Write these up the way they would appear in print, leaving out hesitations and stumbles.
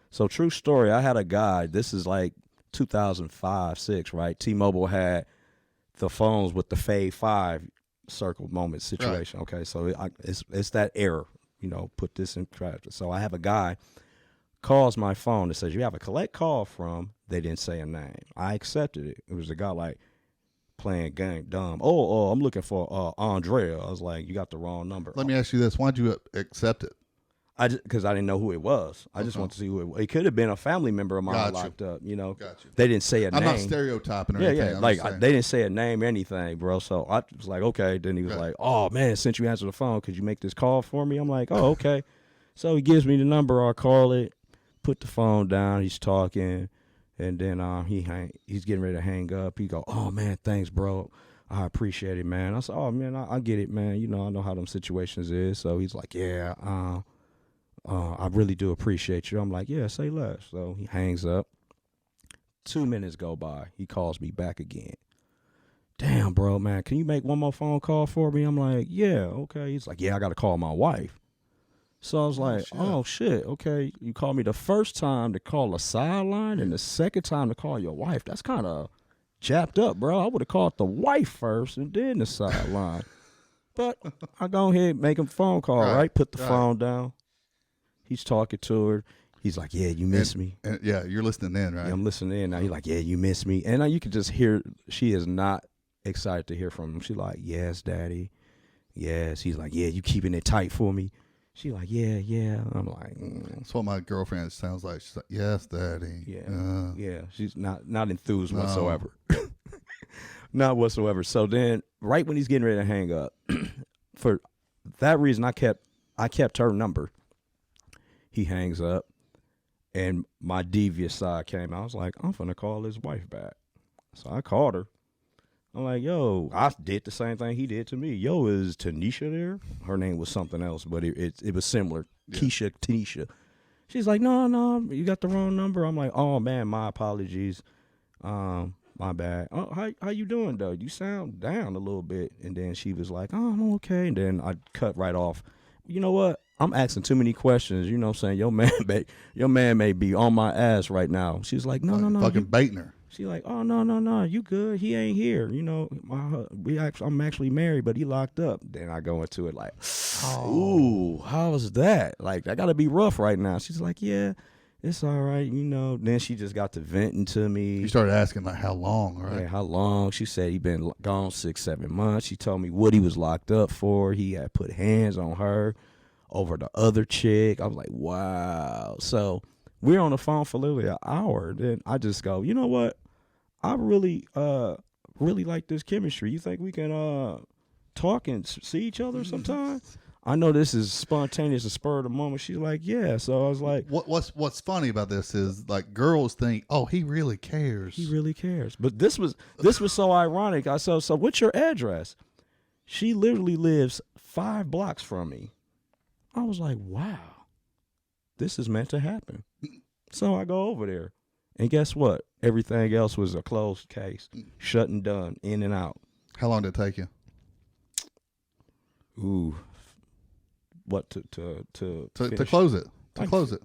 So true story. I had a guy. This is like 2005, 6, right? T-Mobile had the phones with the Fave 5 circle moment situation. Right. Okay, so it's that error. Put this in practice. So I have a guy calls my phone and says, "You have a collect call from." They didn't say a name. I accepted it. It was a guy like playing game dumb. I'm looking for Andrea. I was like, "You got the wrong number." Let me ask you this: why'd you accept it? Because I didn't know who it was. I just want to see who it was. It could have been a family member of mine locked up. Got you. They didn't say a name. I'm not stereotyping or anything. Yeah. Like they didn't say a name or anything, bro. So I was like, okay. Then he was like, "Oh man, since you answered the phone, could you make this call for me?" I'm like, "Oh, okay." So he gives me the number. I call it. Put the phone down. He's talking, and then he's getting ready to hang up. He go, "Oh man, thanks, bro. I appreciate it, man." I said, "Oh man, I get it, man. I know how them situations is." So he's like, "Yeah, I really do appreciate you." I'm like, "Yeah, say less." So he hangs up. 2 minutes go by. He calls me back again. "Damn, bro, man, can you make one more phone call for me?" I'm like, "Yeah, okay." He's like, "Yeah, I got to call my wife." So I was like, "Oh, shit, okay. You called me the first time to call a sideline and the second time to call your wife. That's kind of japped up, bro. I would have called the wife first and then the sideline." But I go ahead and make him a phone call, right? Put the phone down. He's talking to her. He's like, "Yeah, you miss me." And yeah, you're listening in, right? Yeah, I'm listening in. Now he's like, "Yeah, you miss me." And now you can just hear she is not excited to hear from him. She's like, "Yes, daddy. Yes." He's like, "Yeah, you keeping it tight for me?" She like, "Yeah, yeah." I'm like, That's what my girlfriend sounds like. She's like, "Yes, daddy." Yeah, yeah. She's not enthused whatsoever. Not whatsoever. So then, right when he's getting ready to hang up, for that reason, I kept her number. He hangs up, and my devious side came out. I was like, "I'm finna call his wife back." So I called her. I'm like, "Yo," I did the same thing he did to me. "Yo, is Tanisha there?" Her name was something else, but it was similar. Yeah. Keisha, Tanisha. She's like, No, you got the wrong number." I'm like, "Oh man, my apologies. My bad. Oh, how you doing though? You sound down a little bit." And then she was like, "Oh, I'm okay." And then I cut right off. You know what? I'm asking too many questions. You know what I'm saying? Your man may be on my ass right now. She's like, no. Fucking baiting her. She's like, "Oh, no, you good. He ain't here. I'm actually married, but he locked up." Then I go into it like, "Ooh, how is that? Like, I got to be rough right now." She's like, "Yeah, it's all right, Then she just got to venting to me. You started asking, like, how long, right? Yeah, how long? She said he been gone 6-7 months. She told me what he was locked up for. He had put hands on her over the other chick. I was like, wow. So we're on the phone for literally an hour. Then I just go, "You know what? I really like this chemistry. You think we can talk and see each other sometime?" I know this is spontaneous, a spur of the moment. She's like, "Yeah." So I was like, what's funny about this is, like, girls think, "Oh, he really cares. He really cares." But this was so ironic. I said, "So what's your address?" She literally lives 5 blocks from me. I was like, wow, this is meant to happen. So I go over there. And guess what? Everything else was a closed case. Shut and done. In and out. How long did it take you? Ooh. What to close it? To close it.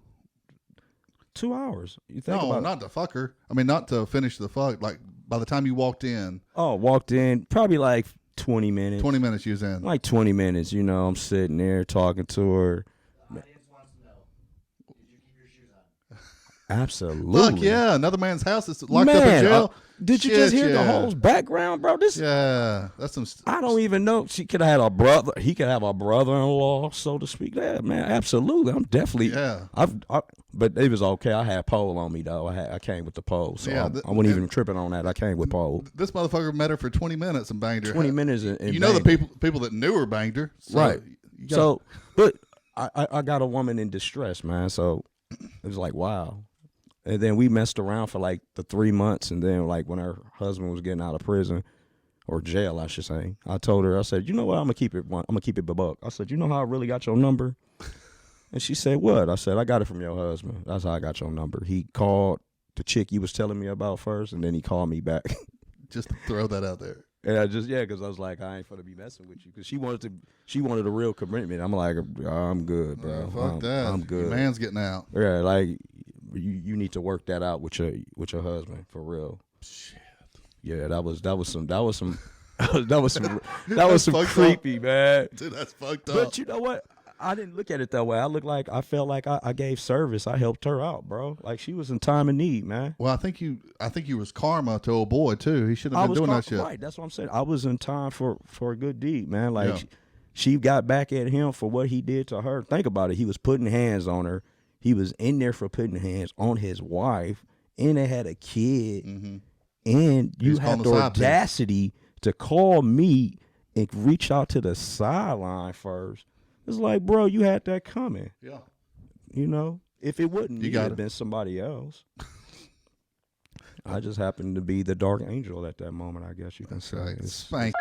2 hours. You think about not to fuck her. I mean, not to finish the fuck. Like, by the time you walked in. Oh, walked in. Probably like 20 minutes. 20 minutes you was in. Like 20 minutes. I'm sitting there talking to her. Absolutely. Fuck yeah. Another man's house is locked up in jail. Did you just hear the whole background, bro? Yeah. That's some. I don't even know. She could have had a brother. He could have a brother-in-law, so to speak. Yeah, man. Absolutely. I'm definitely. Yeah. But it was okay. I had pole on me, though. I came with the pole. So yeah, I wasn't even tripping on that. I came with pole. This motherfucker met her for 20 minutes and banged her. 20 minutes and the people that knew her banged her. So right. But I got a woman in distress, man. So it was like, wow. And then we messed around for like the 3 months. And then like when her husband was getting out of prison or jail, I should say, I told her, I said, "You know what? I'm going to keep it a buck." I said, "You know how I really got your number?" And she said, "What?" I said, "I got it from your husband. That's how I got your number. He called the chick you was telling me about first, and then he called me back." Just to throw that out there. And because I was like, I ain't finna be messing with you. Because she wanted a real commitment. I'm like, I'm good, bro. Fuck that. I'm good. Your man's getting out. Yeah, like, you need to work that out with your husband for real. Shit. Yeah, that was some creepy, man. Dude, that's fucked up. But you know what? I didn't look at it that way. I felt like I gave service. I helped her out, bro. Like she was in time of need, man. Well, I think you was karma to old boy too. He should have been doing that shit. Right, that's what I'm saying. I was in time for a good deed, man. Like Yeah. she got back at him for what he did to her. Think about it. He was putting hands on her. He was in there for putting hands on his wife, and they had a kid. Mm-hmm. And you He's have calling the the side piece. audacity to call me and reach out to the sideline first. It's like, bro, you had that coming. Yeah. You know, if it wouldn't, You it got would have it. been somebody else. I just happened to be the dark angel at that moment, I guess you can say. Right. It's- Spank.